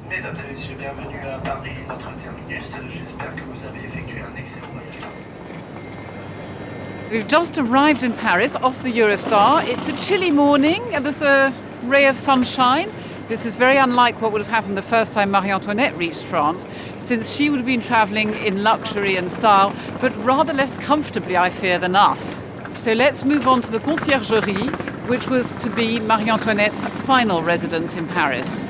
Mesdames et messieurs, bienvenue à Paris, notre terminus. J'espère que vous avez effectué un excellent voyage. We've just arrived in Paris off the Eurostar. It's a chilly morning and there's a ray of sunshine. This is very unlike what would have happened the first time Marie Antoinette reached France, since she would have been travelling in luxury and style, but rather less comfortably, I fear, than us. So let's move on to the Conciergerie, which was to be Marie Antoinette's final residence in Paris.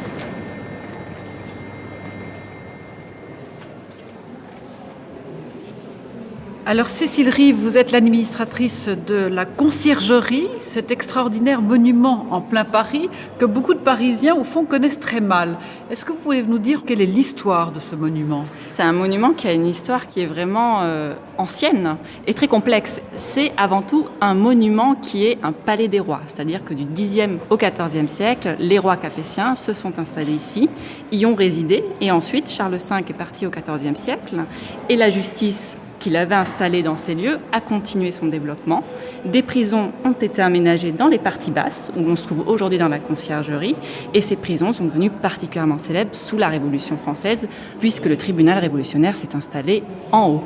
Alors Cécile Rive, vous êtes l'administratrice de la Conciergerie, cet extraordinaire monument en plein Paris que beaucoup de Parisiens au fond connaissent très mal. Est-ce que vous pouvez nous dire quelle est l'histoire de ce monument ? C'est un monument qui a une histoire qui est vraiment ancienne et très complexe. C'est avant tout un monument qui est un palais des rois, c'est-à-dire que du Xe au XIVe siècle, les rois capétiens se sont installés ici, y ont résidé et ensuite Charles V est parti au XIVe siècle et la justice qu'il avait installé dans ces lieux a continué son développement. Des prisons ont été aménagées dans les parties basses, où on se trouve aujourd'hui dans la Conciergerie, et ces prisons sont devenues particulièrement célèbres sous la Révolution française, puisque le tribunal révolutionnaire s'est installé en haut.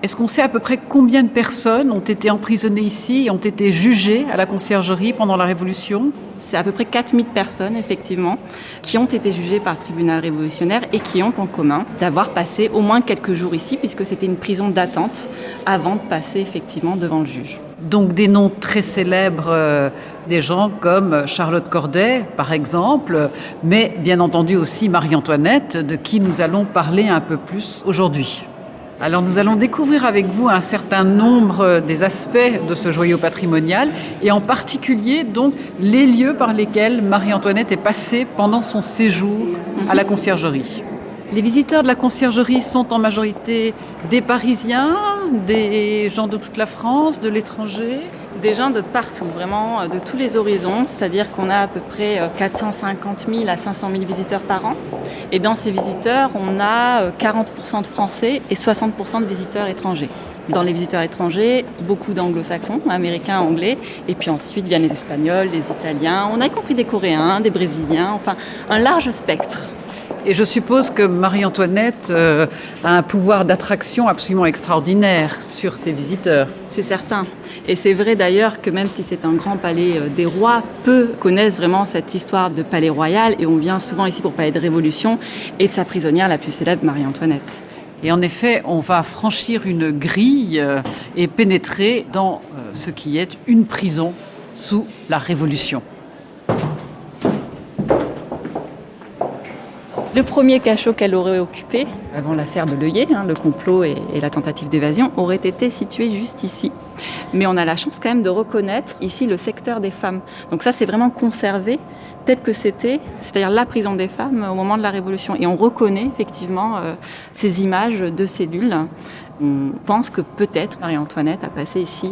Est-ce qu'on sait à peu près combien de personnes ont été emprisonnées ici et ont été jugées à la Conciergerie pendant la Révolution ? C'est à peu près 4000 personnes, effectivement, qui ont été jugées par le tribunal révolutionnaire et qui ont en commun d'avoir passé au moins quelques jours ici, puisque c'était une prison d'attente avant de passer effectivement devant le juge. Donc des noms très célèbres, des gens comme Charlotte Corday, par exemple, mais bien entendu aussi Marie-Antoinette, de qui nous allons parler un peu plus aujourd'hui. Alors nous allons découvrir avec vous un certain nombre des aspects de ce joyau patrimonial et en particulier donc les lieux par lesquels Marie-Antoinette est passée pendant son séjour à la Conciergerie. Les visiteurs de la Conciergerie sont en majorité des Parisiens, des gens de toute la France, de l'étranger. Des gens de partout, vraiment de tous les horizons, c'est-à-dire qu'on a à peu près 450 000 à 500 000 visiteurs par an. Et dans ces visiteurs, on a 40% de Français et 60% de visiteurs étrangers. Dans les visiteurs étrangers, beaucoup d'anglo-saxons, américains, anglais, et puis ensuite viennent les Espagnols, les Italiens, on a y compris des Coréens, des Brésiliens, enfin un large spectre. Et je suppose que Marie-Antoinette a un pouvoir d'attraction absolument extraordinaire sur ses visiteurs. C'est certain. Et c'est vrai d'ailleurs que même si c'est un grand palais des rois, peu connaissent vraiment cette histoire de palais royal et on vient souvent ici pour parler de Révolution et de sa prisonnière la plus célèbre, Marie-Antoinette. Et en effet, on va franchir une grille et pénétrer dans ce qui est une prison sous la Révolution. Le premier cachot qu'elle aurait occupé, avant l'affaire de l'œillet, le complot et la tentative d'évasion, aurait été situé juste ici. Mais on a la chance quand même de reconnaître ici le secteur des femmes. Donc ça, c'est vraiment conservé tel que c'était, c'est-à-dire la prison des femmes au moment de la Révolution. Et on reconnaît effectivement ces images de cellules. On pense que peut-être Marie-Antoinette a passé ici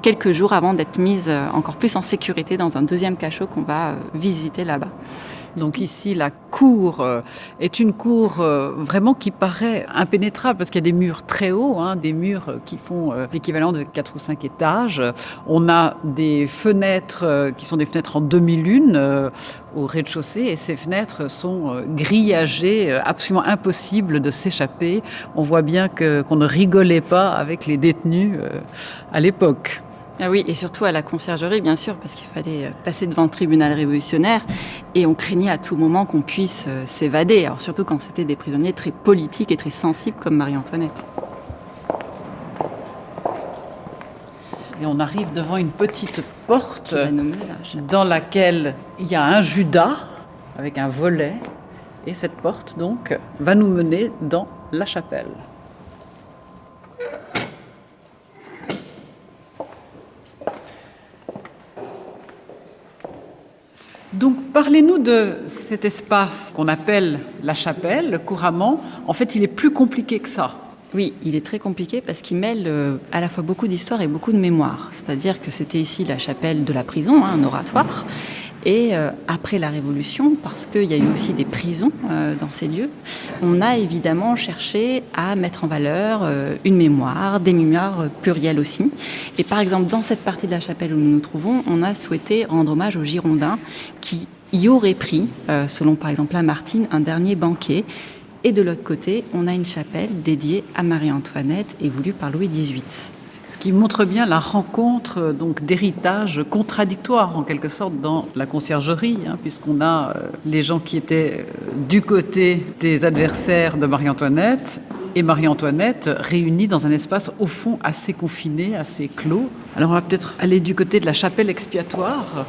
quelques jours avant d'être mise encore plus en sécurité dans un deuxième cachot qu'on va visiter là-bas. Donc ici, la cour est une cour vraiment qui paraît impénétrable parce qu'il y a des murs très hauts, des murs qui font l'équivalent de 4 ou 5 étages. On a des fenêtres qui sont des fenêtres en demi-lune au rez-de-chaussée et ces fenêtres sont grillagées, absolument impossible de s'échapper. On voit bien qu'on ne rigolait pas avec les détenus à l'époque. Ah oui, et surtout à la Conciergerie, bien sûr, parce qu'il fallait passer devant le tribunal révolutionnaire et on craignait à tout moment qu'on puisse s'évader, alors surtout quand c'était des prisonniers très politiques et très sensibles comme Marie-Antoinette. Et on arrive devant une petite porte dans laquelle il y a un judas avec un volet et cette porte donc va nous mener dans la chapelle. Donc, parlez-nous de cet espace qu'on appelle la chapelle, couramment. En fait, il est plus compliqué que ça. Oui, il est très compliqué parce qu'il mêle à la fois beaucoup d'histoire et beaucoup de mémoire. C'est-à-dire que c'était ici la chapelle de la prison, un oratoire. Et après la Révolution, parce qu'il y a eu aussi des prisons dans ces lieux, on a évidemment cherché à mettre en valeur une mémoire, des mémoires plurielles aussi. Et par exemple, dans cette partie de la chapelle où nous nous trouvons, on a souhaité rendre hommage aux Girondins qui y aurait pris, selon par exemple Lamartine, un dernier banquet. Et de l'autre côté, on a une chapelle dédiée à Marie-Antoinette et voulue par Louis XVIII. Ce qui montre bien la rencontre donc d'héritages contradictoires en quelque sorte dans la conciergerie, puisqu'on a les gens qui étaient du côté des adversaires de Marie-Antoinette et Marie-Antoinette réunis dans un espace au fond assez confiné, assez clos. Alors on va peut-être aller du côté de la chapelle expiatoire.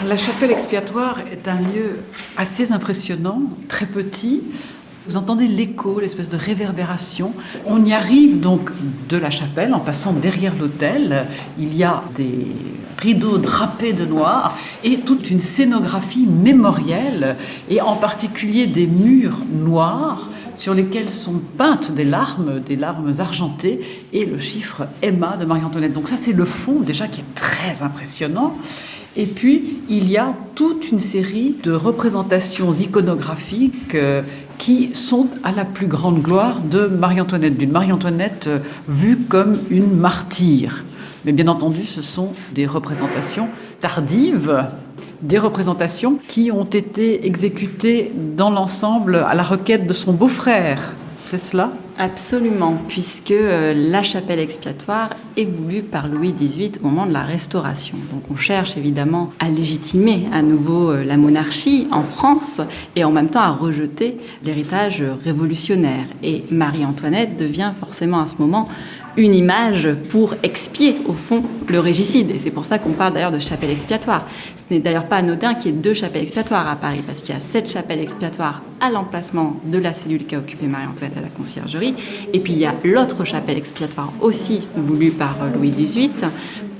La chapelle expiatoire est un lieu assez impressionnant, très petit. Vous entendez l'écho, l'espèce de réverbération. On y arrive donc de la chapelle en passant derrière l'autel. Il y a des rideaux drapés de noir et toute une scénographie mémorielle, et en particulier des murs noirs sur lesquels sont peintes des larmes argentées et le chiffre Emma de Marie-Antoinette. Donc ça, c'est le fond déjà qui est très impressionnant. Et puis, il y a toute une série de représentations iconographiques qui sont à la plus grande gloire de Marie-Antoinette, d'une Marie-Antoinette vue comme une martyre. Mais bien entendu, ce sont des représentations tardives, des représentations qui ont été exécutées dans l'ensemble à la requête de son beau-frère. C'est cela ? Absolument, puisque la chapelle expiatoire est voulue par Louis XVIII au moment de la Restauration. Donc on cherche évidemment à légitimer à nouveau la monarchie en France et en même temps à rejeter l'héritage révolutionnaire. Et Marie-Antoinette devient forcément à ce moment une image pour expier, au fond, le régicide. Et c'est pour ça qu'on parle d'ailleurs de chapelle expiatoire. Ce n'est d'ailleurs pas anodin qu'il y ait 2 chapelles expiatoires à Paris, parce qu'il y a cette chapelle expiatoire à l'emplacement de la cellule qu'a occupée Marie-Antoinette à la conciergerie. Et puis il y a l'autre chapelle expiatoire aussi voulue par Louis XVIII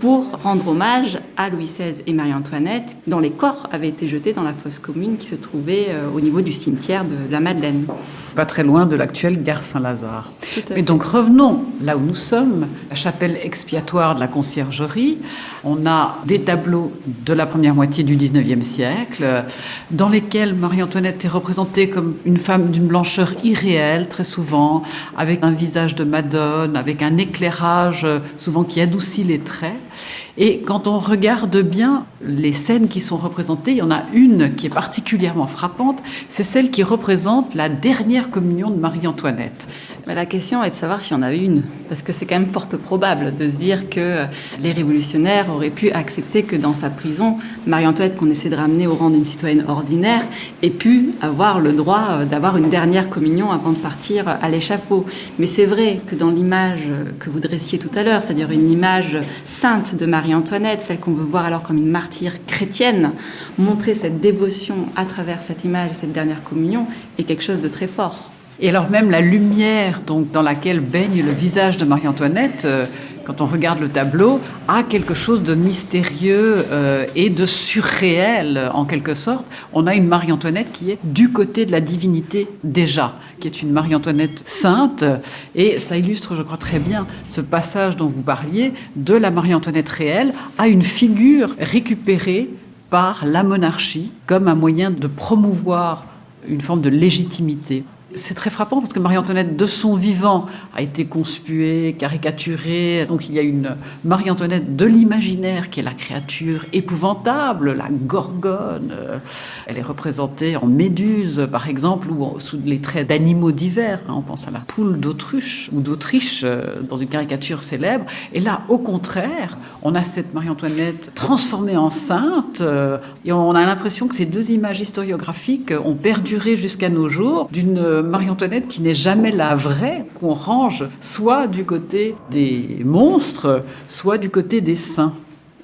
pour rendre hommage à Louis XVI et Marie-Antoinette, dont les corps avaient été jetés dans la fosse commune qui se trouvait au niveau du cimetière de la Madeleine. Pas très loin de l'actuelle gare Saint-Lazare. Mais donc revenons là où nous sommes, la chapelle expiatoire de la conciergerie. On a des tableaux de la première moitié du XIXe siècle dans lesquels Marie-Antoinette est représentée comme une femme d'une blancheur irréelle très souvent, avec un visage de Madone, avec un éclairage souvent qui adoucit les traits. Et quand on regarde bien les scènes qui sont représentées, il y en a une qui est particulièrement frappante, c'est celle qui représente la dernière communion de Marie-Antoinette. La question est de savoir s'il y en avait une, parce que c'est quand même fort peu probable de se dire que les révolutionnaires auraient pu accepter que dans sa prison, Marie-Antoinette, qu'on essaie de ramener au rang d'une citoyenne ordinaire, ait pu avoir le droit d'avoir une dernière communion avant de partir à l'échafaud. Mais c'est vrai que dans l'image que vous dressiez tout à l'heure, c'est-à-dire une image sainte de Marie-Antoinette, celle qu'on veut voir alors comme une martyre chrétienne, montrer cette dévotion à travers cette image, cette dernière communion, est quelque chose de très fort. Et alors même la lumière donc, dans laquelle baigne le visage de Marie-Antoinette, quand on regarde le tableau, a quelque chose de mystérieux et de surréel en quelque sorte. On a une Marie-Antoinette qui est du côté de la divinité déjà, qui est une Marie-Antoinette sainte. Et cela illustre, je crois, très bien ce passage dont vous parliez, de la Marie-Antoinette réelle à une figure récupérée par la monarchie comme un moyen de promouvoir une forme de légitimité. C'est très frappant parce que Marie-Antoinette, de son vivant, a été conspuée, caricaturée. Donc il y a une Marie-Antoinette de l'imaginaire qui est la créature épouvantable, la gorgone. Elle est représentée en méduse, par exemple, ou sous les traits d'animaux divers. On pense à la poule d'Autruche ou d'Autriche dans une caricature célèbre. Et là, au contraire, on a cette Marie-Antoinette transformée en sainte. Et on a l'impression que ces 2 images historiographiques ont perduré jusqu'à nos jours d'une Marie-Antoinette qui n'est jamais la vraie, qu'on range soit du côté des monstres, soit du côté des saints.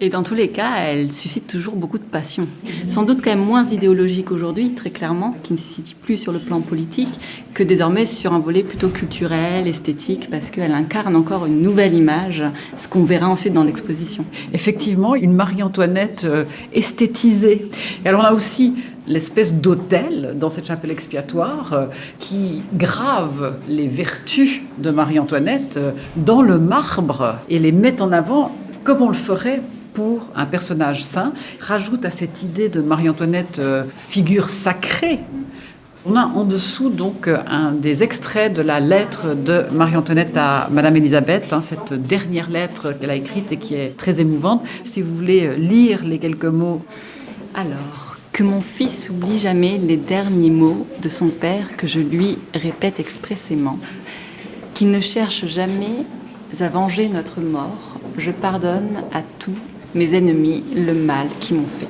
Et dans tous les cas, elle suscite toujours beaucoup de passion. Sans doute quand même moins idéologique aujourd'hui, très clairement, qui ne se situe plus sur le plan politique, que désormais sur un volet plutôt culturel, esthétique, parce qu'elle incarne encore une nouvelle image, ce qu'on verra ensuite dans l'exposition. Effectivement, une Marie-Antoinette esthétisée. Et alors on a aussi l'espèce d'autel dans cette chapelle expiatoire qui grave les vertus de Marie-Antoinette dans le marbre et les met en avant comme on le ferait pour un personnage saint, rajoute à cette idée de Marie-Antoinette figure sacrée On a en dessous donc un des extraits de la lettre de Marie-Antoinette à Madame Élisabeth, cette dernière lettre qu'elle a écrite et qui est très émouvante. Si vous voulez lire les quelques mots. Alors, que mon fils oublie jamais les derniers mots de son père que je lui répète expressément. Qu'il ne cherche jamais à venger notre mort. Je pardonne à tous mes ennemis le mal qu'ils m'ont fait.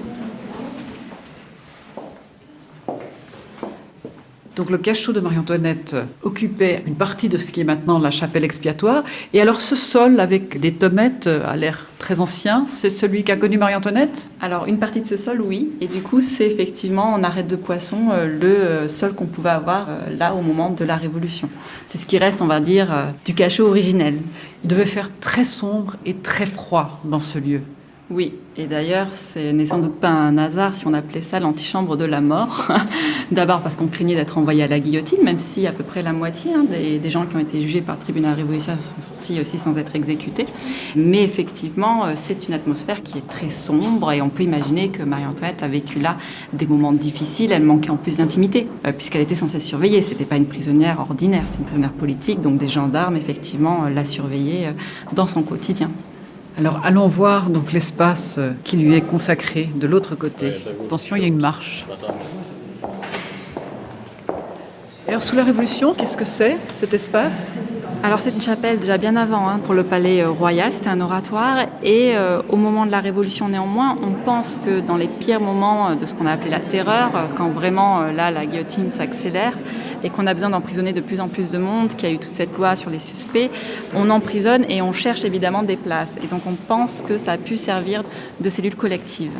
Donc le cachot de Marie-Antoinette occupait une partie de ce qui est maintenant la chapelle expiatoire. Et alors ce sol avec des tomettes a l'air très ancien, c'est celui qu'a connu Marie-Antoinette ? Alors une partie de ce sol, oui. Et du coup, c'est effectivement en arête de poisson le sol qu'on pouvait avoir là au moment de la Révolution. C'est ce qui reste, on va dire, du cachot originel. Il devait faire très sombre et très froid dans ce lieu. Oui, et d'ailleurs, ce n'est sans doute pas un hasard si on appelait ça l'antichambre de la mort. D'abord parce qu'on craignait d'être envoyé à la guillotine, même si à peu près la moitié des gens qui ont été jugés par le tribunal révolutionnaire sont sortis aussi sans être exécutés. Mais effectivement, c'est une atmosphère qui est très sombre et on peut imaginer que Marie-Antoinette a vécu là des moments difficiles. Elle manquait en plus d'intimité, puisqu'elle était sans cesse surveillée. C'était pas une prisonnière ordinaire, c'est une prisonnière politique, donc des gendarmes, effectivement, la surveillaient dans son quotidien. Alors allons voir donc l'espace qui lui est consacré de l'autre côté. Attention, il y a une marche. Alors sous la Révolution, qu'est-ce que c'est cet espace ? Alors c'est une chapelle déjà bien avant pour le palais royal, c'était un oratoire et au moment de la Révolution néanmoins, on pense que dans les pires moments de ce qu'on a appelé la terreur, quand vraiment là la guillotine s'accélère et qu'on a besoin d'emprisonner de plus en plus de monde, qu'il y a eu toute cette loi sur les suspects, on emprisonne et on cherche évidemment des places. Et donc on pense que ça a pu servir de cellule collective.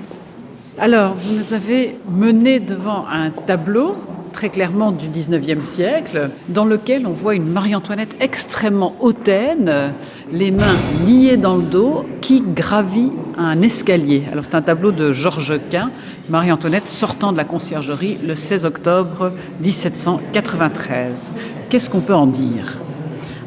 Alors vous nous avez mené devant un tableau très clairement du 19e siècle, dans lequel on voit une Marie-Antoinette extrêmement hautaine, les mains liées dans le dos, qui gravit un escalier. Alors c'est un tableau de Georges Quint, Marie-Antoinette sortant de la conciergerie le 16 octobre 1793. Qu'est-ce qu'on peut en dire ?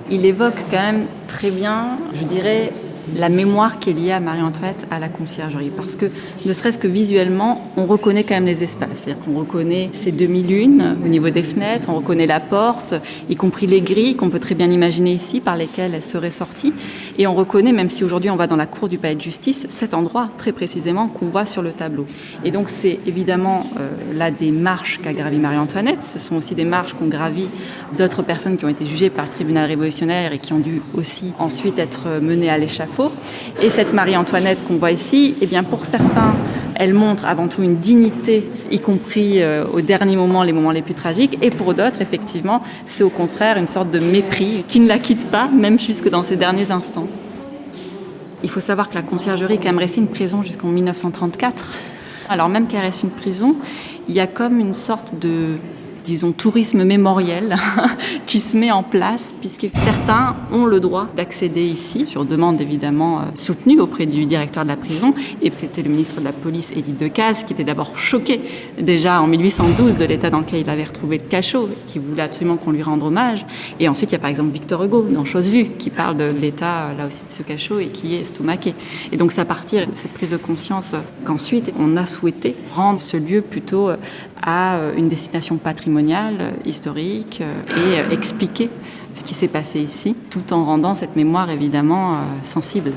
Il évoque quand même très bien, je dirais, la mémoire qui est liée à Marie-Antoinette à la conciergerie. Parce que, ne serait-ce que visuellement, on reconnaît quand même les espaces. C'est-à-dire qu'on reconnaît ces demi-lunes au niveau des fenêtres, on reconnaît la porte, y compris les grilles qu'on peut très bien imaginer ici, par lesquelles elle serait sortie. Et on reconnaît, même si aujourd'hui on va dans la cour du palais de justice, cet endroit très précisément qu'on voit sur le tableau. Et donc c'est évidemment là des marches qu'a gravi Marie-Antoinette. Ce sont aussi des marches qu'ont gravi d'autres personnes qui ont été jugées par le tribunal révolutionnaire et qui ont dû aussi ensuite être menées à l'échafaud. Et cette Marie-Antoinette qu'on voit ici, eh bien pour certains, elle montre avant tout une dignité, y compris au dernier moment, les moments les plus tragiques. Et pour d'autres, effectivement, c'est au contraire une sorte de mépris qui ne la quitte pas, même jusque dans ces derniers instants. Il faut savoir que la conciergerie est quand même restée une prison jusqu'en 1934. Alors même qu'elle reste une prison, il y a comme une sorte de, disons, tourisme mémoriel qui se met en place, puisque certains ont le droit d'accéder ici, sur demande évidemment soutenue auprès du directeur de la prison. Et c'était le ministre de la Police, Élie Decazes, qui était d'abord choqué déjà en 1812 de l'état dans lequel il avait retrouvé le cachot, qui voulait absolument qu'on lui rende hommage. Et ensuite, il y a par exemple Victor Hugo, dans Chose Vue, qui parle de l'état là aussi de ce cachot et qui est estomaqué. Et donc c'est à partir de cette prise de conscience qu'ensuite on a souhaité rendre ce lieu plutôt à une destination patrimoniale, historique, et expliquer ce qui s'est passé ici, tout en rendant cette mémoire évidemment sensible.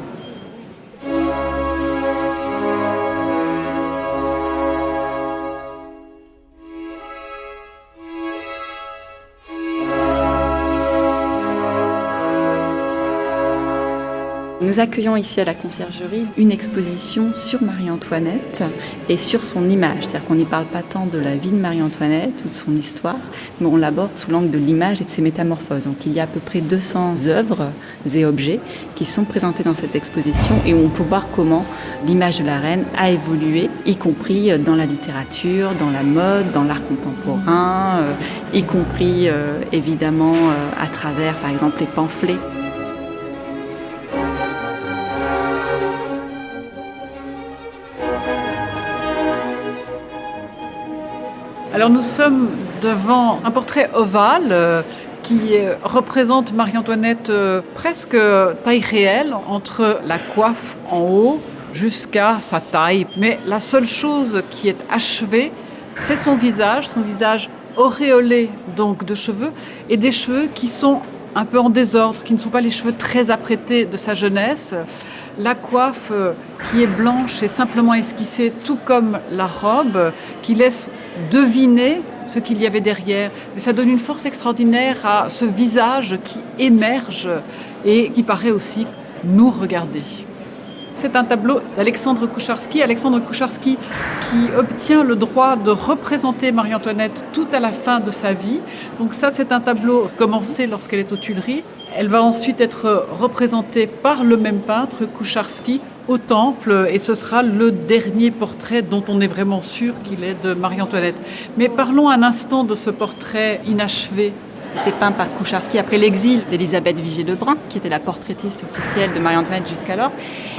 Nous accueillons ici à la conciergerie une exposition sur Marie-Antoinette et sur son image. C'est-à-dire qu'on n'y parle pas tant de la vie de Marie-Antoinette ou de son histoire, mais on l'aborde sous l'angle de l'image et de ses métamorphoses. Donc il y a à peu près 200 œuvres et objets qui sont présentés dans cette exposition et où on peut voir comment l'image de la reine a évolué, y compris dans la littérature, dans la mode, dans l'art contemporain, y compris évidemment à travers par exemple les pamphlets. Alors nous sommes devant un portrait ovale qui représente Marie-Antoinette presque taille réelle, entre la coiffe en haut jusqu'à sa taille. Mais la seule chose qui est achevée, c'est son visage auréolée donc de cheveux et des cheveux qui sont un peu en désordre, qui ne sont pas les cheveux très apprêtés de sa jeunesse. La coiffe qui est blanche et simplement esquissée, tout comme la robe, qui laisse deviner ce qu'il y avait derrière. Mais ça donne une force extraordinaire à ce visage qui émerge et qui paraît aussi nous regarder. C'est un tableau d'Alexandre Koucharski. Alexandre Koucharski qui obtient le droit de représenter Marie-Antoinette tout à la fin de sa vie. Donc ça, c'est un tableau commencé lorsqu'elle est aux Tuileries. Elle va ensuite être représentée par le même peintre, Koucharski, au Temple, et ce sera le dernier portrait dont on est vraiment sûr qu'il est de Marie-Antoinette. Mais parlons un instant de ce portrait inachevé. Il était peint par Koucharski après l'exil d'Élisabeth Vigée-Lebrun, qui était la portraitiste officielle de Marie-Antoinette jusqu'alors.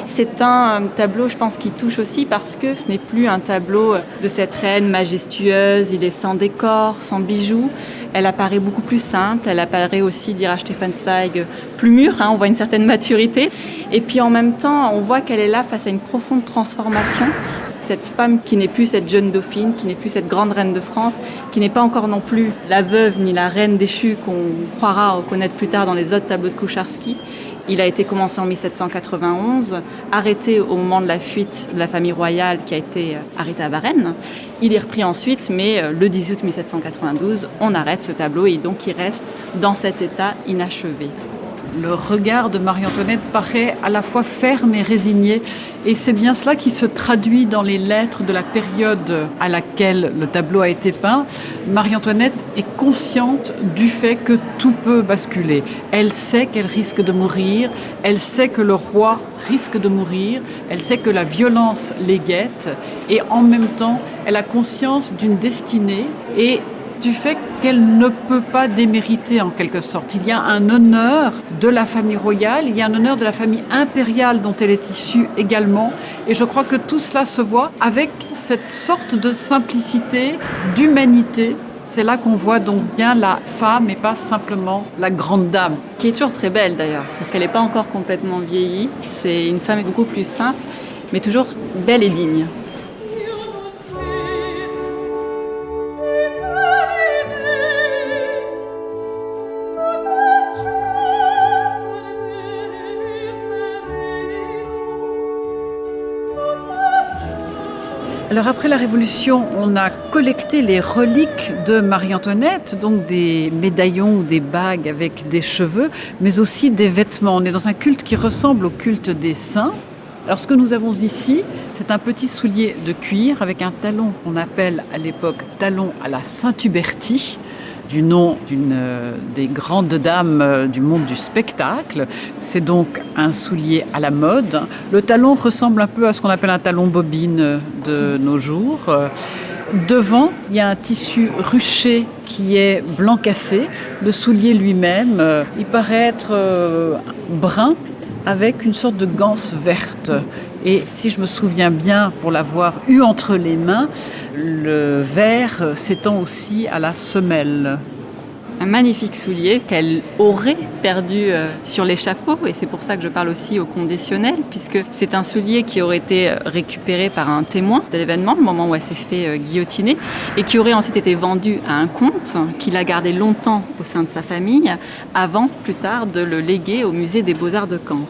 C'est un tableau, je pense, qui touche aussi parce que ce n'est plus un tableau de cette reine majestueuse, il est sans décor, sans bijoux. Elle apparaît beaucoup plus simple, elle apparaît aussi, dira Stefan Zweig, plus mûre, on voit une certaine maturité. Et puis en même temps, on voit qu'elle est là face à une profonde transformation. Cette femme qui n'est plus cette jeune dauphine, qui n'est plus cette grande reine de France, qui n'est pas encore non plus la veuve ni la reine déchue qu'on croira reconnaître plus tard dans les autres tableaux de Koucharski. Il a été commencé en 1791, arrêté au moment de la fuite de la famille royale qui a été arrêtée à Varennes. Il est repris ensuite, mais le 18 août 1792, on arrête ce tableau et donc il reste dans cet état inachevé. Le regard de Marie-Antoinette paraît à la fois ferme et résigné. Et c'est bien cela qui se traduit dans les lettres de la période à laquelle le tableau a été peint. Marie-Antoinette est consciente du fait que tout peut basculer. Elle sait qu'elle risque de mourir, elle sait que le roi risque de mourir, elle sait que la violence les guette. Et en même temps, elle a conscience d'une destinée et du fait qu'elle ne peut pas démériter en quelque sorte. Il y a un honneur de la famille royale, il y a un honneur de la famille impériale dont elle est issue également. Et je crois que tout cela se voit avec cette sorte de simplicité, d'humanité. C'est là qu'on voit donc bien la femme et pas simplement la grande dame. Qui est toujours très belle d'ailleurs, c'est-à-dire qu'elle n'est pas encore complètement vieillie. C'est une femme beaucoup plus simple, mais toujours belle et digne. Alors après la Révolution, on a collecté les reliques de Marie-Antoinette, donc des médaillons ou des bagues avec des cheveux, mais aussi des vêtements. On est dans un culte qui ressemble au culte des saints. Alors ce que nous avons ici, c'est un petit soulier de cuir avec un talon qu'on appelle à l'époque talon à la Saint-Huberti, du nom d'une des grandes dames du monde du spectacle. C'est donc un soulier à la mode. Le talon ressemble un peu à ce qu'on appelle un talon bobine de nos jours. Devant, il y a un tissu ruché qui est blanc cassé. Le soulier lui-même, il paraît être brun avec une sorte de ganse verte. Et si je me souviens bien, pour l'avoir eu entre les mains, le vert s'étend aussi à la semelle. Un magnifique soulier qu'elle aurait perdu sur l'échafaud, et c'est pour ça que je parle aussi au conditionnel, puisque c'est un soulier qui aurait été récupéré par un témoin de l'événement, le moment où elle s'est fait guillotiner, et qui aurait ensuite été vendu à un comte, qui l'a gardé longtemps au sein de sa famille, avant plus tard de le léguer au musée des Beaux-Arts de Caen.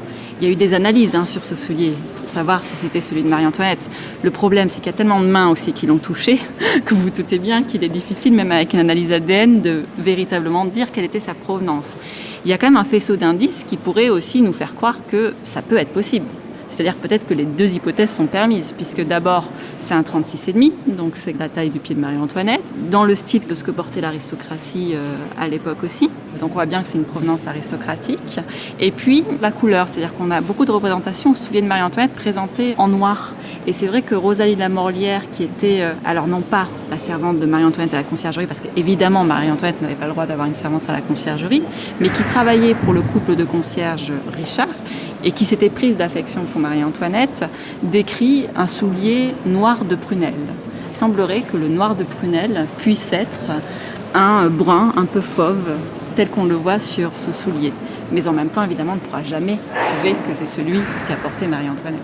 Il y a eu des analyses sur ce soulier pour savoir si c'était celui de Marie-Antoinette. Le problème, c'est qu'il y a tellement de mains aussi qui l'ont touché que vous vous doutez bien qu'il est difficile, même avec une analyse ADN, de véritablement dire quelle était sa provenance. Il y a quand même un faisceau d'indices qui pourrait aussi nous faire croire que ça peut être possible. C'est-à-dire peut-être que les deux hypothèses sont permises, puisque d'abord, c'est un 36,5, donc c'est la taille du pied de Marie-Antoinette, dans le style de ce que portait l'aristocratie à l'époque aussi. Donc on voit bien que c'est une provenance aristocratique. Et puis la couleur, c'est-à-dire qu'on a beaucoup de représentations au soulier de Marie-Antoinette présentées en noir. Et c'est vrai que Rosalie de la Morlière, qui était, alors non pas la servante de Marie-Antoinette à la conciergerie, parce qu'évidemment Marie-Antoinette n'avait pas le droit d'avoir une servante à la conciergerie, mais qui travaillait pour le couple de concierges Richard, et qui s'était prise d'affection pour Marie-Antoinette, décrit un soulier noir de prunelle. Il semblerait que le noir de prunelle puisse être un brun un peu fauve, tel qu'on le voit sur ce soulier. Mais en même temps, évidemment, on ne pourra jamais prouver que c'est celui qu'a porté Marie-Antoinette.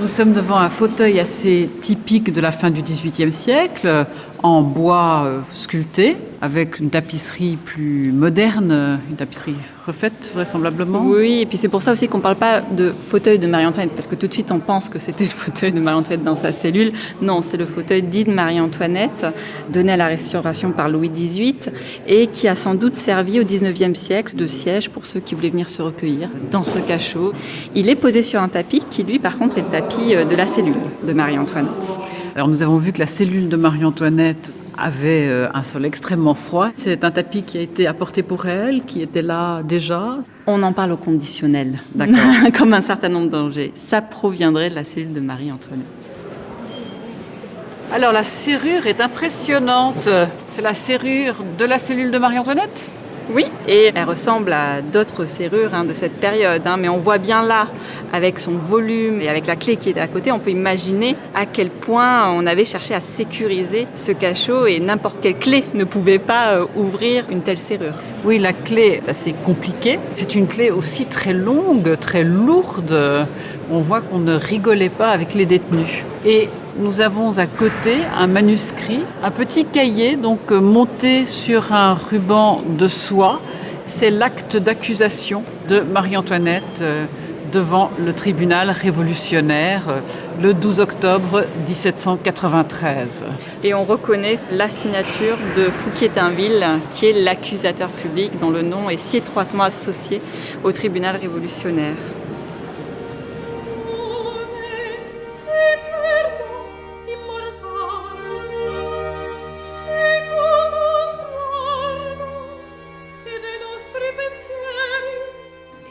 Nous sommes devant un fauteuil assez typique de la fin du XVIIIe siècle, en bois sculpté, avec une tapisserie plus moderne, une tapisserie refaite vraisemblablement. Oui, et puis c'est pour ça aussi qu'on ne parle pas de fauteuil de Marie-Antoinette, parce que tout de suite on pense que c'était le fauteuil de Marie-Antoinette dans sa cellule. Non, c'est le fauteuil dit de Marie-Antoinette, donné à la Restauration par Louis XVIII, et qui a sans doute servi au XIXe siècle de siège pour ceux qui voulaient venir se recueillir dans ce cachot. Il est posé sur un tapis qui, lui, par contre, est le tapis de la cellule de Marie-Antoinette. Alors nous avons vu que la cellule de Marie-Antoinette avait un sol extrêmement froid. C'est un tapis qui a été apporté pour elle, qui était là déjà. On en parle au conditionnel, d'accord. Comme un certain nombre d'objets. Ça proviendrait de la cellule de Marie-Antoinette. Alors la serrure est impressionnante. C'est la serrure de la cellule de Marie-Antoinette ? Oui, et elle ressemble à d'autres serrures de cette période. Mais on voit bien là, avec son volume et avec la clé qui est à côté, on peut imaginer à quel point on avait cherché à sécuriser ce cachot et n'importe quelle clé ne pouvait pas ouvrir une telle serrure. Oui, la clé est assez compliquée. C'est une clé aussi très longue, très lourde. On voit qu'on ne rigolait pas avec les détenus. Et nous avons à côté un manuscrit, un petit cahier donc monté sur un ruban de soie. C'est l'acte d'accusation de Marie-Antoinette devant le tribunal révolutionnaire le 12 octobre 1793. Et on reconnaît la signature de Fouquier-Tinville, qui est l'accusateur public dont le nom est si étroitement associé au tribunal révolutionnaire.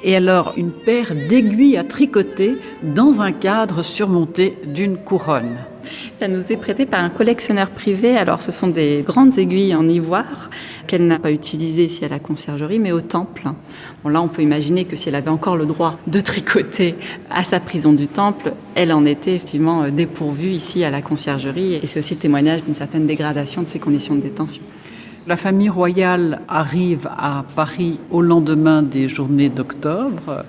Et alors, une paire d'aiguilles à tricoter dans un cadre surmonté d'une couronne. Ça nous est prêté par un collectionneur privé. Alors, ce sont des grandes aiguilles en ivoire qu'elle n'a pas utilisées ici à la conciergerie, mais au Temple. Bon, là, on peut imaginer que si elle avait encore le droit de tricoter à sa prison du Temple, elle en était effectivement dépourvue ici à la conciergerie. Et c'est aussi le témoignage d'une certaine dégradation de ses conditions de détention. La famille royale arrive à Paris au lendemain des journées d'octobre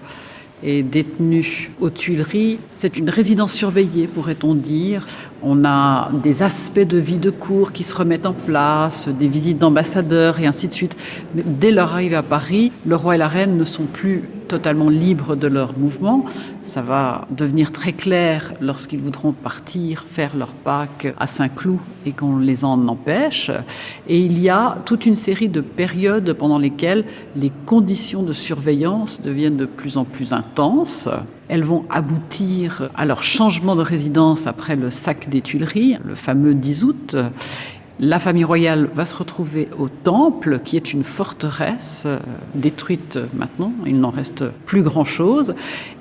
et détenue aux Tuileries. C'est une résidence surveillée, pourrait-on dire. On a des aspects de vie de cour qui se remettent en place, des visites d'ambassadeurs et ainsi de suite. Mais dès leur arrivée à Paris, le roi et la reine ne sont plus totalement libres de leur mouvement. Ça va devenir très clair lorsqu'ils voudront partir faire leur Pâques à Saint-Cloud et qu'on les en empêche. Et il y a toute une série de périodes pendant lesquelles les conditions de surveillance deviennent de plus en plus intenses. Elles vont aboutir à leur changement de résidence après le sac des Tuileries, le fameux 10 août. La famille royale va se retrouver au Temple, qui est une forteresse détruite maintenant. Il n'en reste plus grand-chose.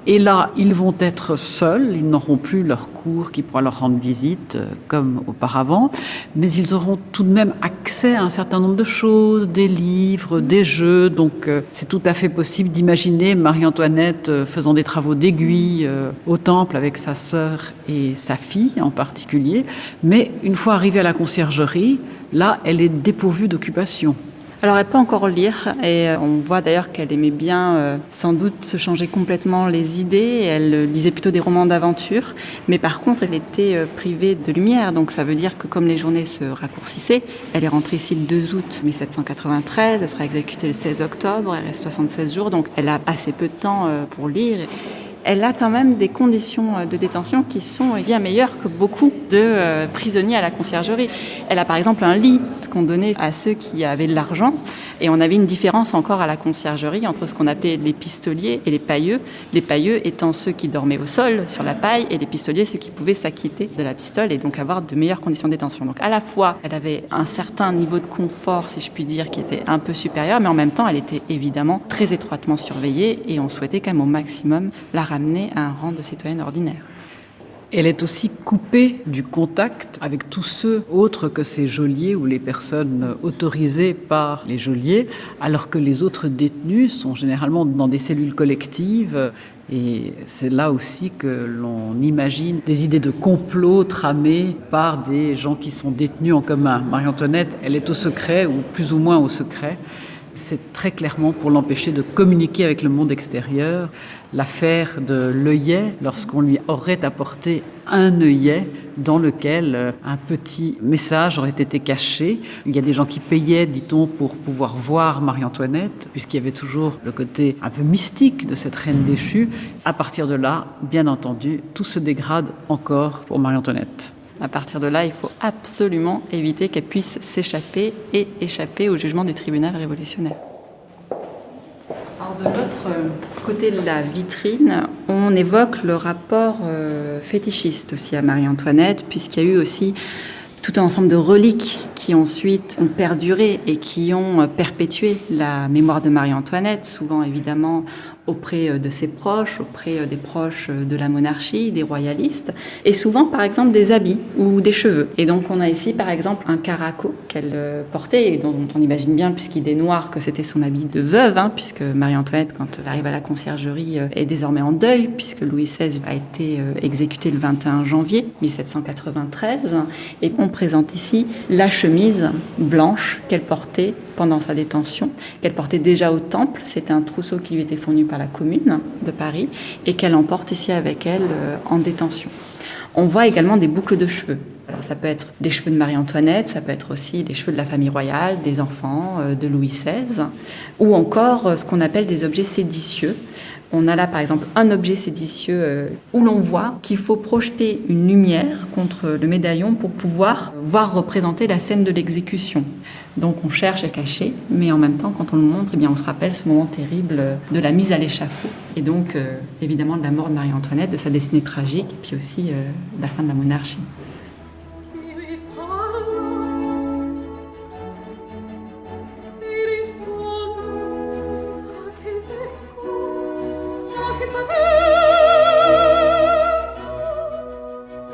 Et là, ils vont être seuls. Ils n'auront plus leur cour qui pourra leur rendre visite comme auparavant. Mais ils auront tout de même accès à un certain nombre de choses, des livres, des jeux. Donc, c'est tout à fait possible d'imaginer Marie-Antoinette faisant des travaux d'aiguille au Temple avec sa sœur et sa fille en particulier. Mais une fois arrivée à la conciergerie, là, elle est dépourvue d'occupation. Alors elle peut encore lire et on voit d'ailleurs qu'elle aimait bien sans doute se changer complètement les idées. Elle lisait plutôt des romans d'aventure, mais par contre elle était privée de lumière. Donc ça veut dire que comme les journées se raccourcissaient, elle est rentrée ici le 2 août 1793, elle sera exécutée le 16 octobre, elle reste 76 jours, donc elle a assez peu de temps pour lire. Elle a quand même des conditions de détention qui sont bien meilleures que beaucoup de prisonniers à la conciergerie. Elle a par exemple un lit, ce qu'on donnait à ceux qui avaient de l'argent. Et on avait une différence encore à la conciergerie entre ce qu'on appelait les pistoliers et les pailleux. Les pailleux étant ceux qui dormaient au sol, sur la paille, et les pistoliers, ceux qui pouvaient s'acquitter de la pistole et donc avoir de meilleures conditions de détention. Donc à la fois, elle avait un certain niveau de confort, si je puis dire, qui était un peu supérieur, mais en même temps, elle était évidemment très étroitement surveillée et on souhaitait quand même au maximum la ramener à un rang de citoyenne ordinaire. Elle est aussi coupée du contact avec tous ceux autres que ces geôliers ou les personnes autorisées par les geôliers, alors que les autres détenus sont généralement dans des cellules collectives. Et c'est là aussi que l'on imagine des idées de complot tramées par des gens qui sont détenus en commun. Marie-Antoinette, elle est au secret, ou plus ou moins au secret. C'est très clairement pour l'empêcher de communiquer avec le monde extérieur. L'affaire de l'œillet, lorsqu'on lui aurait apporté un œillet dans lequel un petit message aurait été caché. Il y a des gens qui payaient, dit-on, pour pouvoir voir Marie-Antoinette, puisqu'il y avait toujours le côté un peu mystique de cette reine déchue. À partir de là, bien entendu, tout se dégrade encore pour Marie-Antoinette. À partir de là, il faut absolument éviter qu'elle puisse s'échapper et échapper au jugement du tribunal révolutionnaire. Alors de l'autre côté de la vitrine, on évoque le rapport fétichiste aussi à Marie-Antoinette, puisqu'il y a eu aussi tout un ensemble de reliques qui ensuite ont perduré et qui ont perpétué la mémoire de Marie-Antoinette, souvent évidemment auprès de ses proches, auprès des proches de la monarchie, des royalistes, et souvent par exemple des habits ou des cheveux. Et donc on a ici par exemple un caraco qu'elle portait, et dont on imagine bien, puisqu'il est noir, que c'était son habit de veuve, puisque Marie-Antoinette, quand elle arrive à la conciergerie, est désormais en deuil, puisque Louis XVI a été exécuté le 21 janvier 1793. Et on présente ici la chemise blanche qu'elle portait pendant sa détention, qu'elle portait déjà au Temple. C'était un trousseau qui lui était fourni par la Commune de Paris et qu'elle emporte ici avec elle en détention. On voit également des boucles de cheveux. Alors ça peut être des cheveux de Marie-Antoinette, ça peut être aussi des cheveux de la famille royale, des enfants de Louis XVI, ou encore ce qu'on appelle des objets séditieux. On a là par exemple un objet séditieux où l'on voit qu'il faut projeter une lumière contre le médaillon pour pouvoir voir représenter la scène de l'exécution. Donc on cherche à cacher, mais en même temps quand on le montre, eh bien, on se rappelle ce moment terrible de la mise à l'échafaud. Et donc évidemment de la mort de Marie-Antoinette, de sa destinée tragique, et puis aussi de la fin de la monarchie.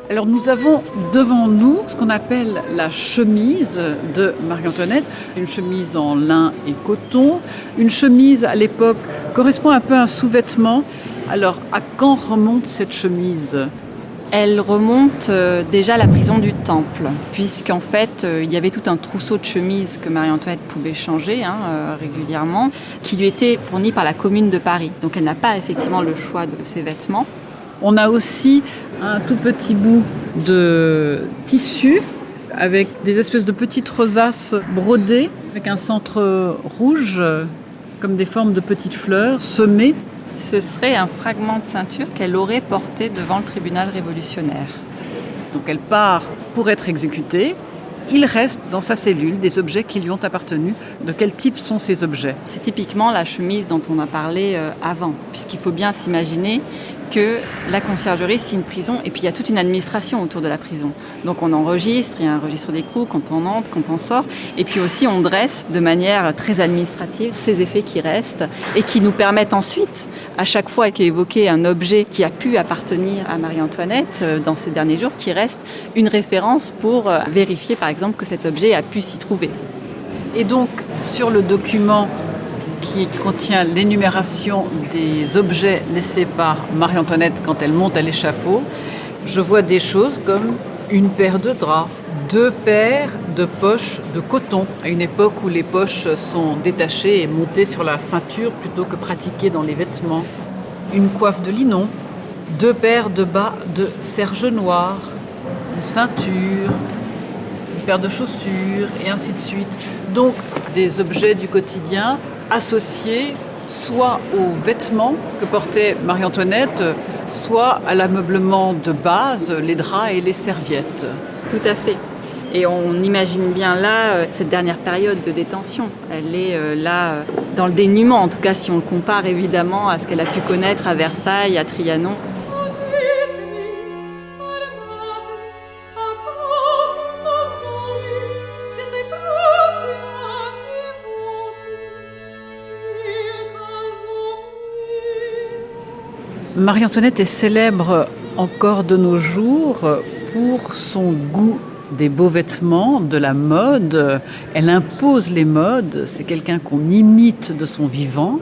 Alors nous avons devant nous ce qu'on appelle la chemise de Marie-Antoinette, une chemise en lin et coton. Une chemise à l'époque correspond un peu à un sous-vêtement. Alors à quand remonte cette chemise ? Elle remonte déjà à la prison du Temple, puisqu'en fait, il y avait tout un trousseau de chemises que Marie-Antoinette pouvait changer régulièrement, qui lui était fourni par la Commune de Paris. Donc elle n'a pas effectivement le choix de ses vêtements. On a aussi un tout petit bout de tissu avec des espèces de petites rosaces brodées, avec un centre rouge, comme des formes de petites fleurs semées. Ce serait un fragment de ceinture qu'elle aurait porté devant le tribunal révolutionnaire. Donc elle part pour être exécutée. Il reste dans sa cellule des objets qui lui ont appartenu. De quel type sont ces objets ? C'est typiquement la chemise dont on a parlé avant, puisqu'il faut bien s'imaginer que la conciergerie, c'est une prison, et puis il y a toute une administration autour de la prison. Donc on enregistre, il y a un registre d'écrou quand on entre, quand on sort, et puis aussi on dresse de manière très administrative ces effets qui restent et qui nous permettent ensuite, à chaque fois qu'est évoqué un objet qui a pu appartenir à Marie-Antoinette dans ces derniers jours, qui reste une référence pour vérifier par exemple que cet objet a pu s'y trouver. Et donc sur le document qui contient l'énumération des objets laissés par Marie-Antoinette quand elle monte à l'échafaud, je vois des choses comme une paire de draps, 2 paires de poches de coton, à une époque où les poches sont détachées et montées sur la ceinture plutôt que pratiquées dans les vêtements, une coiffe de linon, 2 paires de bas de serge noir, une ceinture, une paire de chaussures et ainsi de suite. Donc des objets du quotidien associés soit aux vêtements que portait Marie-Antoinette, soit à l'ameublement de base, les draps et les serviettes. Tout à fait. Et on imagine bien là cette dernière période de détention. Elle est là dans le dénuement, en tout cas si on le compare évidemment à ce qu'elle a pu connaître à Versailles, à Trianon. Marie-Antoinette est célèbre encore de nos jours pour son goût des beaux vêtements, de la mode. Elle impose les modes, c'est quelqu'un qu'on imite de son vivant.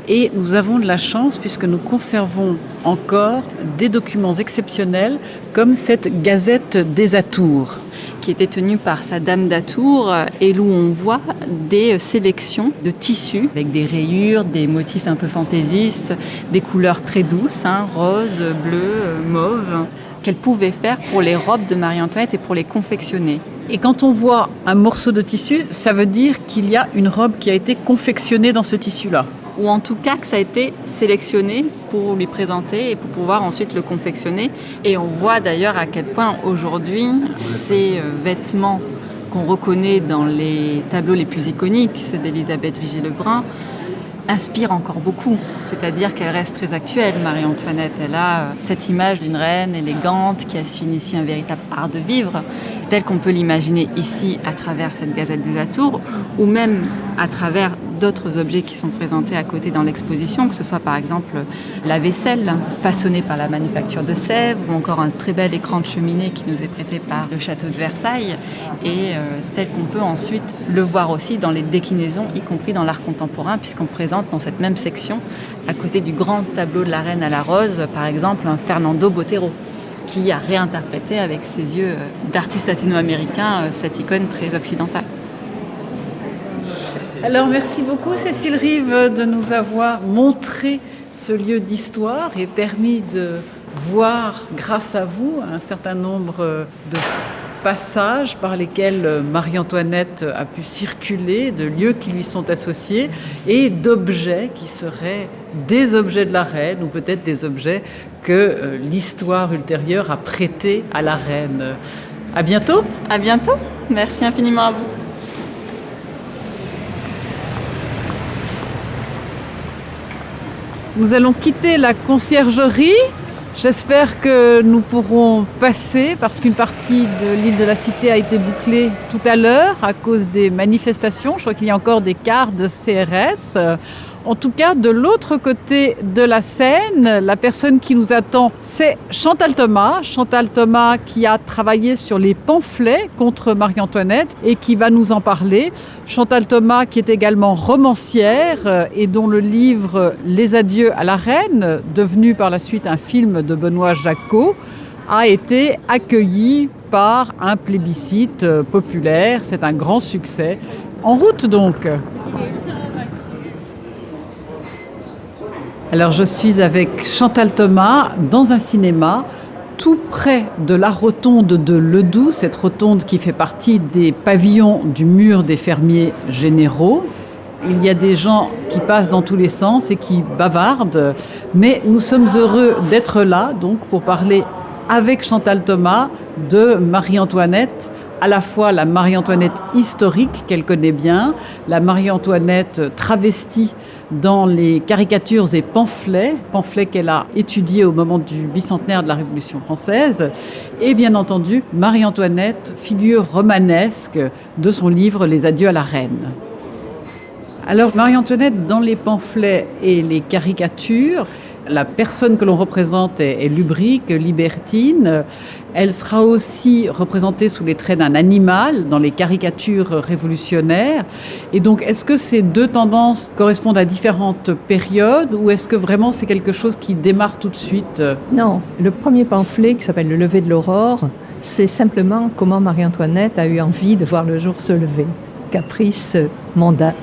Et nous avons de la chance puisque nous conservons encore des documents exceptionnels comme cette Gazette des Atours, qui était tenue par sa dame d'Atours et où on voit des sélections de tissus avec des rayures, des motifs un peu fantaisistes, des couleurs très douces, rose, bleu, mauve, qu'elle pouvait faire pour les robes de Marie-Antoinette et pour les confectionner. Et quand on voit un morceau de tissu, ça veut dire qu'il y a une robe qui a été confectionnée dans ce tissu-là. Ou en tout cas que ça a été sélectionné pour lui présenter et pour pouvoir ensuite le confectionner. Et on voit d'ailleurs à quel point aujourd'hui ces vêtements qu'on reconnaît dans les tableaux les plus iconiques, ceux d'Élisabeth Vigée-Lebrun, inspirent encore beaucoup. C'est-à-dire qu'elle reste très actuelle, Marie-Antoinette. Elle a cette image d'une reine élégante qui a su initier un véritable art de vivre, tel qu'on peut l'imaginer ici à travers cette Gazette des Atours, ou même à travers d'autres objets qui sont présentés à côté dans l'exposition, que ce soit par exemple la vaisselle façonnée par la manufacture de Sèvres, ou encore un très bel écran de cheminée qui nous est prêté par le château de Versailles, et tel qu'on peut ensuite le voir aussi dans les déclinaisons, y compris dans l'art contemporain, puisqu'on présente dans cette même section, à côté du grand tableau de la Reine à la Rose, par exemple un Fernando Botero, qui a réinterprété avec ses yeux d'artiste latino-américain cette icône très occidentale. Alors merci beaucoup Cécile Rive de nous avoir montré ce lieu d'histoire et permis de voir grâce à vous un certain nombre de passages par lesquels Marie-Antoinette a pu circuler, de lieux qui lui sont associés et d'objets qui seraient des objets de la reine ou peut-être des objets que l'histoire ultérieure a prêtés à la reine. À bientôt. À bientôt. Merci infiniment à vous. Nous allons quitter la conciergerie. J'espère que nous pourrons passer parce qu'une partie de l'île de la Cité a été bouclée tout à l'heure à cause des manifestations. Je crois qu'il y a encore des cars de CRS. En tout cas, de l'autre côté de la Seine, la personne qui nous attend, c'est Chantal Thomas. Chantal Thomas qui a travaillé sur les pamphlets contre Marie-Antoinette et qui va nous en parler. Chantal Thomas qui est également romancière et dont le livre « Les adieux à la reine », devenu par la suite un film de Benoît Jacquot, a été accueilli par un plébiscite populaire. C'est un grand succès. En route donc. Alors je suis avec Chantal Thomas dans un cinéma tout près de la rotonde de Ledoux, cette rotonde qui fait partie des pavillons du mur des fermiers généraux. Il y a des gens qui passent dans tous les sens et qui bavardent, mais nous sommes heureux d'être là donc pour parler avec Chantal Thomas de Marie-Antoinette, à la fois la Marie-Antoinette historique qu'elle connaît bien, la Marie-Antoinette travestie dans les caricatures et pamphlets qu'elle a étudiés au moment du bicentenaire de la Révolution française, et bien entendu Marie-Antoinette, figure romanesque de son livre « Les adieux à la reine ». Alors Marie-Antoinette, dans les pamphlets et les caricatures, la personne que l'on représente est lubrique, libertine. Elle sera aussi représentée sous les traits d'un animal dans les caricatures révolutionnaires. Et donc, est-ce que ces deux tendances correspondent à différentes périodes ou est-ce que vraiment c'est quelque chose qui démarre tout de suite ? Non, le premier pamphlet qui s'appelle « Le lever de l'aurore », c'est simplement comment Marie-Antoinette a eu envie de voir le jour se lever. Caprice mondain.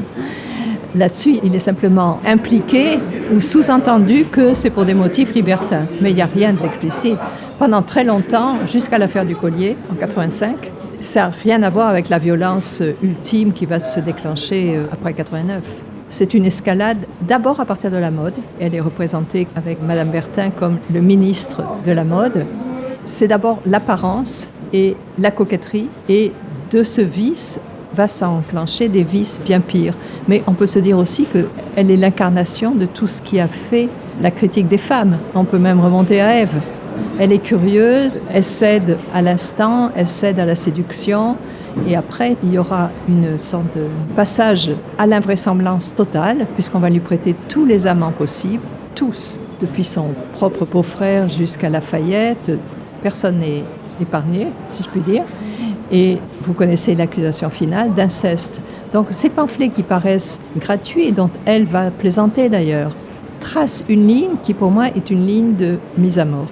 Là-dessus, il est simplement impliqué ou sous-entendu que c'est pour des motifs libertins. Mais il n'y a rien d'explicite. Pendant très longtemps, jusqu'à l'affaire du collier, en 85, ça n'a rien à voir avec la violence ultime qui va se déclencher après 89. C'est une escalade d'abord à partir de la mode. Elle est représentée avec Madame Bertin comme le ministre de la mode. C'est d'abord l'apparence et la coquetterie. Et de ce vice va s'enclencher des vices bien pires. Mais on peut se dire aussi qu'elle est l'incarnation de tout ce qui a fait la critique des femmes. On peut même remonter à Ève. Elle est curieuse, elle cède à l'instant, elle cède à la séduction. Et après, il y aura une sorte de passage à l'invraisemblance totale, puisqu'on va lui prêter tous les amants possibles, tous, depuis son propre beau-frère jusqu'à Lafayette. Personne n'est épargné, si je puis dire. Et vous connaissez l'accusation finale d'inceste. Donc ces pamphlets qui paraissent gratuits, et dont elle va plaisanter d'ailleurs, tracent une ligne qui pour moi est une ligne de mise à mort.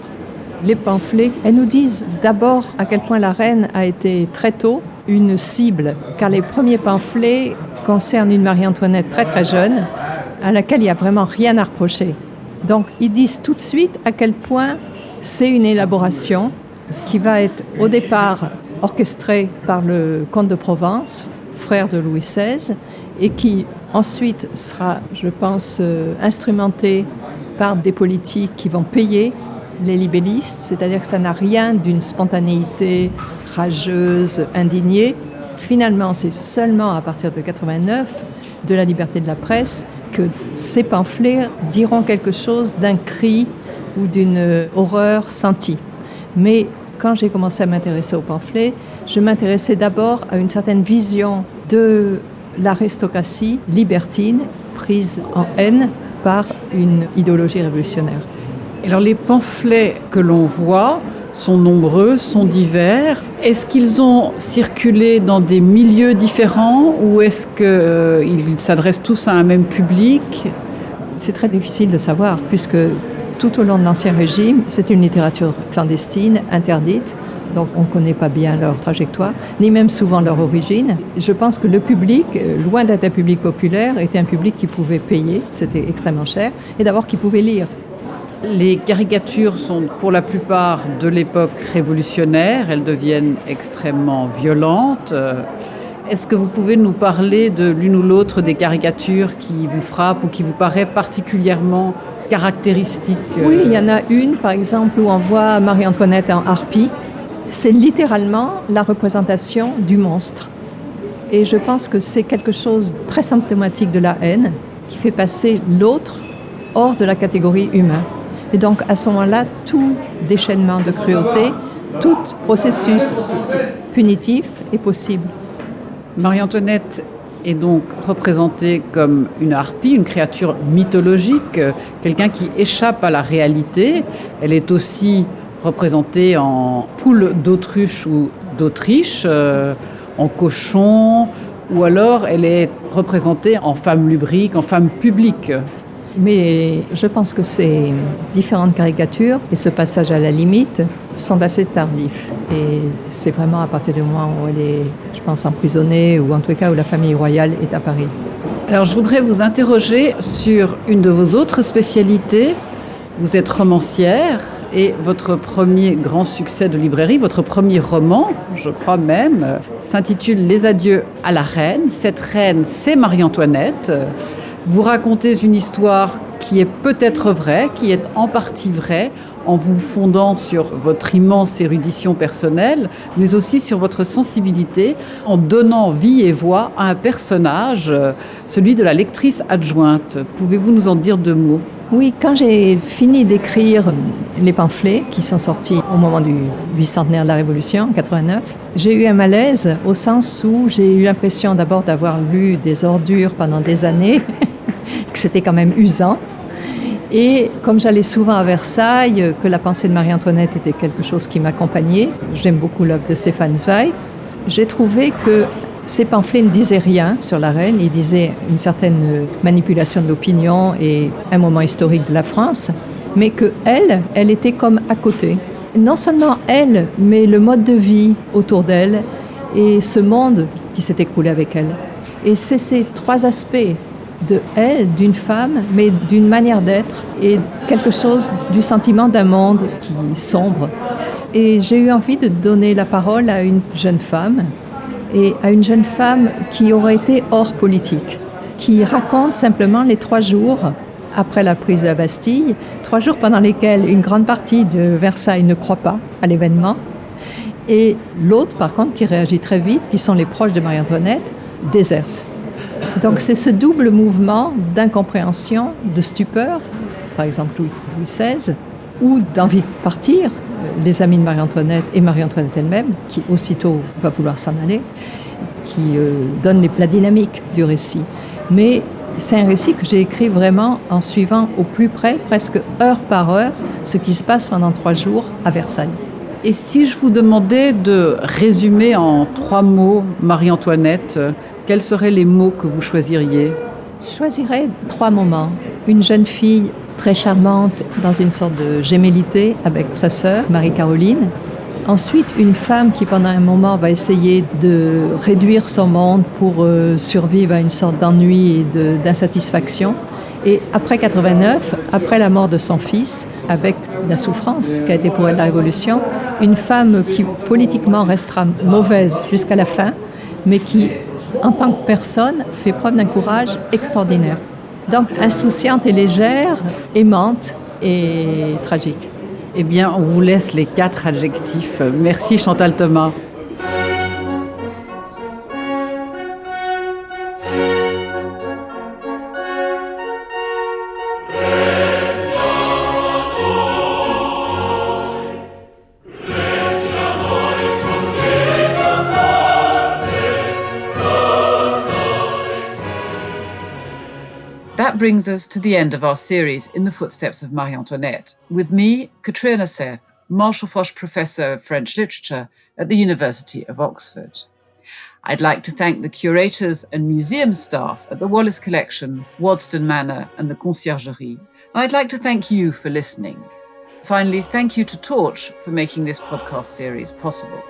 Les pamphlets, elles nous disent d'abord à quel point la reine a été très tôt une cible, car les premiers pamphlets concernent une Marie-Antoinette très très jeune, à laquelle il n'y a vraiment rien à reprocher. Donc ils disent tout de suite à quel point c'est une élaboration qui va être au départ orchestrée par le comte de Provence, frère de Louis XVI, et qui ensuite sera, je pense, instrumentée par des politiques qui vont payer les libellistes, c'est-à-dire que ça n'a rien d'une spontanéité rageuse, indignée. Finalement, c'est seulement à partir de 89, de la liberté de la presse, que ces pamphlets diront quelque chose d'un cri ou d'une horreur sentie. Mais quand j'ai commencé à m'intéresser aux pamphlets, je m'intéressais d'abord à une certaine vision de l'aristocratie libertine prise en haine par une idéologie révolutionnaire. Alors les pamphlets que l'on voit sont nombreux, sont divers. Est-ce qu'ils ont circulé dans des milieux différents ou est-ce qu'ils s'adressent tous à un même public ? C'est très difficile de savoir puisque tout au long de l'Ancien Régime, c'est une littérature clandestine, interdite, donc on ne connaît pas bien leur trajectoire, ni même souvent leur origine. Je pense que le public, loin d'être un public populaire, était un public qui pouvait payer, c'était extrêmement cher, et d'abord qui pouvait lire. Les caricatures sont pour la plupart de l'époque révolutionnaire, elles deviennent extrêmement violentes. Est-ce que vous pouvez nous parler de l'une ou l'autre des caricatures qui vous frappent ou qui vous paraît particulièrement caractéristique? Oui, il y en a une, par exemple, où on voit Marie-Antoinette en harpie. C'est littéralement la représentation du monstre. Et je pense que c'est quelque chose de très symptomatique de la haine qui fait passer l'autre hors de la catégorie humain. Et donc, à ce moment-là, tout déchaînement de cruauté, tout processus punitif est possible. Marie-Antoinette est donc représentée comme une harpie, une créature mythologique, quelqu'un qui échappe à la réalité. Elle est aussi représentée en poule d'autruche ou d'Autriche, en cochon, ou alors elle est représentée en femme lubrique, en femme publique. Mais je pense que ces différentes caricatures et ce passage à la limite sont assez tardifs. Et c'est vraiment à partir du moment où elle est, je pense, emprisonnée ou en tout cas où la famille royale est à Paris. Alors je voudrais vous interroger sur une de vos autres spécialités. Vous êtes romancière et votre premier grand succès de librairie, votre premier roman, je crois même, s'intitule « Les adieux à la reine ». Cette reine, c'est Marie-Antoinette. Vous racontez une histoire qui est peut-être vraie, qui est en partie vraie, en vous fondant sur votre immense érudition personnelle, mais aussi sur votre sensibilité, en donnant vie et voix à un personnage, celui de la lectrice adjointe. Pouvez-vous nous en dire 2 mots ? Oui, quand j'ai fini d'écrire les pamphlets qui sont sortis au moment du bicentenaire de la Révolution, en 89, j'ai eu un malaise au sens où j'ai eu l'impression d'abord d'avoir lu des ordures pendant des années, que c'était quand même usant. Et comme j'allais souvent à Versailles, que la pensée de Marie-Antoinette était quelque chose qui m'accompagnait, j'aime beaucoup l'œuvre de Stéphane Zweig, j'ai trouvé que ces pamphlets ne disaient rien sur la reine, ils disaient une certaine manipulation de l'opinion et un moment historique de la France, mais qu'elle était comme à côté. Non seulement elle, mais le mode de vie autour d'elle et ce monde qui s'est écroulé avec elle. Et c'est ces 3 aspects de elle, d'une femme, mais d'une manière d'être et quelque chose du sentiment d'un monde qui sombre. Et j'ai eu envie de donner la parole à une jeune femme et à une jeune femme qui aurait été hors politique, qui raconte simplement les 3 jours après la prise de la Bastille, 3 jours pendant lesquels une grande partie de Versailles ne croit pas à l'événement, et l'autre, par contre, qui réagit très vite, qui sont les proches de Marie-Antoinette, déserte. Donc c'est ce double mouvement d'incompréhension, de stupeur, par exemple Louis XVI, ou d'envie de partir, les amis de Marie-Antoinette et Marie-Antoinette elle-même, qui aussitôt va vouloir s'en aller, qui donne la dynamique du récit. Mais c'est un récit que j'ai écrit vraiment en suivant au plus près, presque heure par heure, ce qui se passe pendant 3 jours à Versailles. Et si je vous demandais de résumer en 3 mots Marie-Antoinette, quels seraient les mots que vous choisiriez ? Je choisirais 3 moments. Une jeune fille très charmante dans une sorte de gémellité avec sa sœur, Marie-Caroline. Ensuite, une femme qui pendant un moment va essayer de réduire son monde pour survivre à une sorte d'ennui et d'insatisfaction. Et après 89, après la mort de son fils, avec la souffrance qui a été pour elle la Révolution, une femme qui politiquement restera mauvaise jusqu'à la fin, mais qui, en tant que personne, fait preuve d'un courage extraordinaire. Donc insouciante et légère, aimante et tragique. Eh bien, on vous laisse les 4 adjectifs. Merci Chantal Thomas. That brings us to the end of our series In the Footsteps of Marie Antoinette, with me, Katrina Seth, Marshall Foch Professor of French Literature at the University of Oxford. I'd like to thank the curators and museum staff at the Wallace Collection, Waddesdon Manor and the Conciergerie. And I'd like to thank you for listening. Finally, thank you to Torch for making this podcast series possible.